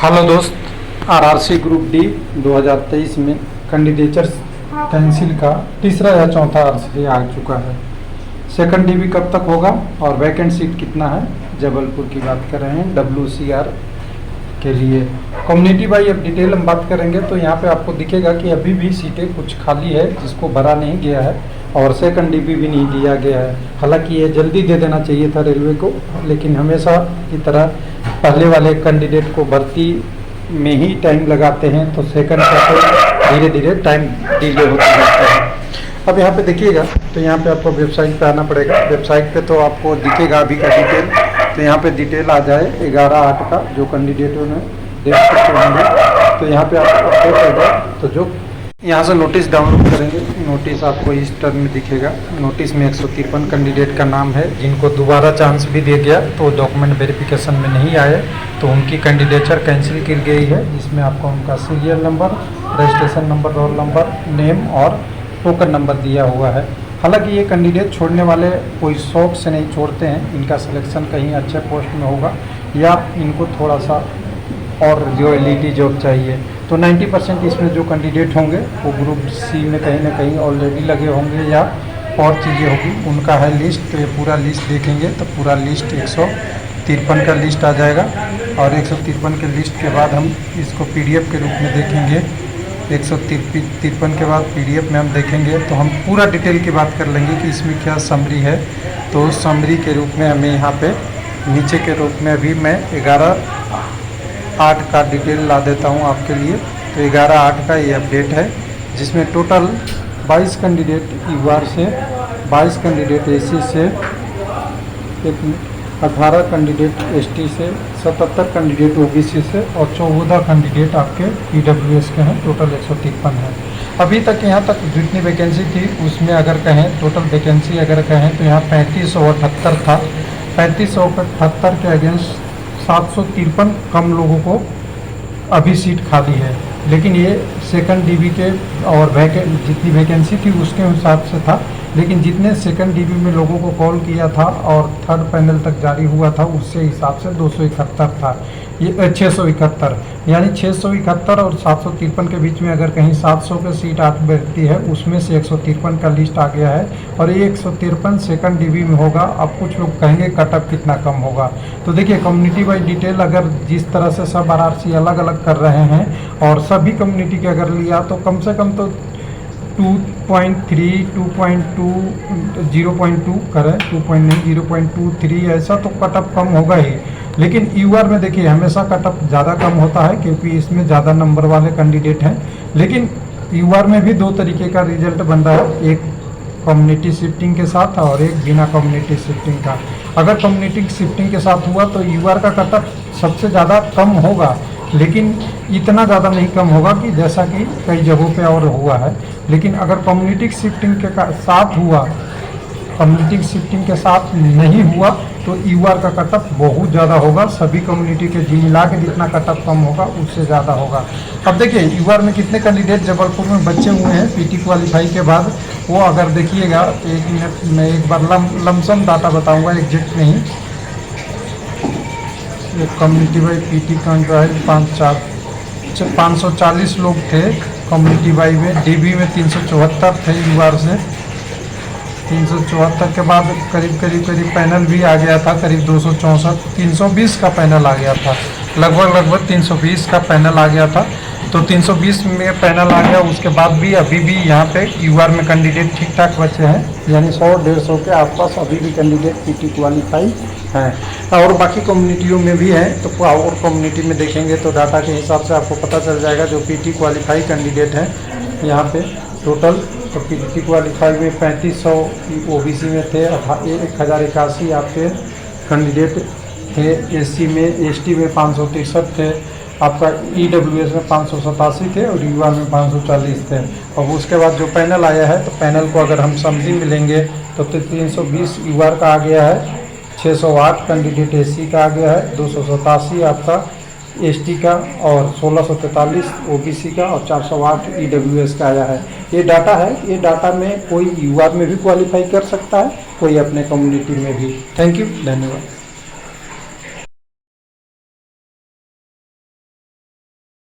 Hello दोस्त, RRC group D 2023 में candidature cancel का तीसरा या चौथा आरसी आ चुका है। सेकंड डीबी कब तक होगा और वैकेंट सीट कितना है, जबलपुर की बात कर रहे हैं WCR के लिए। कम्युनिटी वाइज अब डिटेल हम बात करेंगे तो यहाँ पे आपको दिखेगा कि अभी भी सीटें कुछ खाली है जिसको भरा नहीं गया है और सेकंड डीबी भी नहीं दिया गया है। हालांकि ये जल्दी दे देना चाहिए था रेलवे को, लेकिन हमेशा की तरह पहले वाले कैंडिडेट को भर्ती में ही टाइम लगाते हैं तो सेकंड का धीरे धीरे टाइम डिले होता रहता है। अब यहाँ पे देखिएगा तो यहाँ पे आपको वेबसाइट पे आना पड़ेगा। वेबसाइट पे तो आपको दिखेगा अभी का डिटेल, तो यहाँ पे डिटेल आ जाए 11/8 का जो कैंडिडेटों ने डेट होंगे, तो यहाँ पे आपको अपडेट होगा। तो जो यहाँ से नोटिस डाउनलोड करेंगे, नोटिस आपको इस टर्म में दिखेगा। नोटिस में 153 कैंडिडेट का नाम है जिनको दोबारा चांस भी दे गया तो डॉक्यूमेंट वेरिफिकेशन में नहीं आए तो उनकी कैंडिडेचर कैंसिल की गई है। इसमें आपको उनका serial number, registration number, roll number, name और टोकन नंबर दिया हुआ है। हालांकि ये कैंडिडेट छोड़ने वाले कोई शौक से नहीं छोड़ते हैं, इनका सिलेक्शन कहीं अच्छे पोस्ट में होगा या इनको थोड़ा सा और जो एलईडी जॉब चाहिए। तो 90% इसमें जो कैंडिडेट होंगे वो ग्रुप सी में कहीं ना कहीं ऑलरेडी लगे होंगे या और चीज़ें होगी। उनका है लिस्ट, तो ये पूरा लिस्ट देखेंगे तो पूरा लिस्ट 153 का लिस्ट आ जाएगा और 153 के लिस्ट के बाद हम इसको PDF के रूप में देखेंगे। 153 के बाद PDF में हम देखेंगे तो हम पूरा डिटेल की बात कर लेंगे कि इसमें क्या समरी है। तो समरी के रूप में हमें यहाँ पे नीचे के रूप में अभी मैं 11/8 का डिटेल ला देता हूँ आपके लिए। तो 11/8 का ये अपडेट है जिसमें टोटल 22 कैंडिडेट UR से, 22 कैंडिडेट AC से, 18 कैंडिडेट ST से, 77 कैंडिडेट OBC से और 14 कैंडिडेट आपके EWS के हैं। टोटल 153 है। अभी तक यहाँ तक जितनी वैकेंसी थी उसमें अगर कहें टोटल वैकेंसी अगर कहें तो यहाँ 3578 था। 3578 के अगेंस्ट 753 कम लोगों को अभी सीट खाली है, लेकिन ये सेकंड डीबी के और जितनी वैकेंसी थी उसके हिसाब से था। लेकिन जितने सेकंड डीबी में लोगों को कॉल किया था और थर्ड पैनल तक जारी हुआ था उससे हिसाब से 271 था, ये 671, यानी 671 और 753 के बीच में अगर कहीं 700 के सीट बैठती है उसमें से 153 का लिस्ट आ गया है और ये 153 सेकंड डीबी में होगा। अब कुछ लोग कहेंगे कटअप कितना कम होगा, तो देखिए कम्युनिटी वाइज डिटेल अगर जिस तरह से सब आरआरसी अलग अलग कर रहे हैं और सभी कम्युनिटी के अगर लिया तो कम से कम तो 2.3, 2.2, 0.2 करें, 2 नहीं 0.23 ऐसा तो कटअप कम होगा ही। लेकिन UR में देखिए हमेशा कटअप ज़्यादा कम होता है क्योंकि इसमें ज़्यादा नंबर वाले कैंडिडेट हैं। लेकिन UR में भी दो तरीके का रिजल्ट बन रहा है, एक कम्युनिटी शिफ्टिंग के साथ और एक बिना कम्युनिटी शिफ्टिंग का। अगर कम्युनिटी शिफ्टिंग के साथ हुआ तो UR का कटअप सबसे ज़्यादा कम होगा, लेकिन इतना ज़्यादा नहीं कम होगा कि जैसा कि कई जगहों पे और हुआ है। लेकिन अगर कम्युनिटी शिफ्टिंग के साथ हुआ, कम्युनिटी शिफ्टिंग के साथ नहीं हुआ तो UR का कटअप बहुत ज़्यादा होगा। सभी कम्युनिटी के जी मिला के जितना कटअप कम होगा उससे ज़्यादा होगा। अब देखिए UR में कितने कैंडिडेट जबलपुर में बचे हुए हैं PT क्वालिफाई के बाद, वो अगर देखिएगा 1 मिनट में एक बार लमसम डाटा बताऊँगा, एग्जैक्ट नहीं। ये कम्युनिटी वाई PT का जो है 540 लोग थे कम्युनिटी वाई में। DB में 374 थे UR से। 374 के बाद करीब पैनल भी आ गया था, करीब 264, 320 का पैनल आ गया था, लगभग 320 का पैनल आ गया था। तो 320 में पैनल आ गया, उसके बाद भी अभी भी यहाँ पे UR में कैंडिडेट ठीक ठाक बचे हैं, यानी 100-150 के आसपास अभी भी कैंडिडेट PT क्वालिफाई हैं। और बाकी कम्युनिटियों में भी हैं, तो और कम्युनिटी में देखेंगे तो डाटा के हिसाब से आपको पता चल जाएगा जो PT क्वालिफाई कैंडिडेट हैं यहाँ पे टोटल। तो PT क्वालिफाई में 3500 OBC में थे, 1081 आपके कैंडिडेट थे। SC में, ST में 563 थे, आपका EWS में 587 थे और UR में 540 थे। और उसके बाद जो पैनल आया है तो पैनल को अगर हम समरी मिलेंगे तो 320 UR का आ गया है, 608 कैंडिडेट SC का आ गया है, 287 आपका ST का और 1643 OBC का और 408 EWS का आया है। ये डाटा है, ये डाटा में कोई UR में भी क्वालिफाई कर सकता है, कोई अपने कम्युनिटी में भी। थैंक यू, धन्यवाद।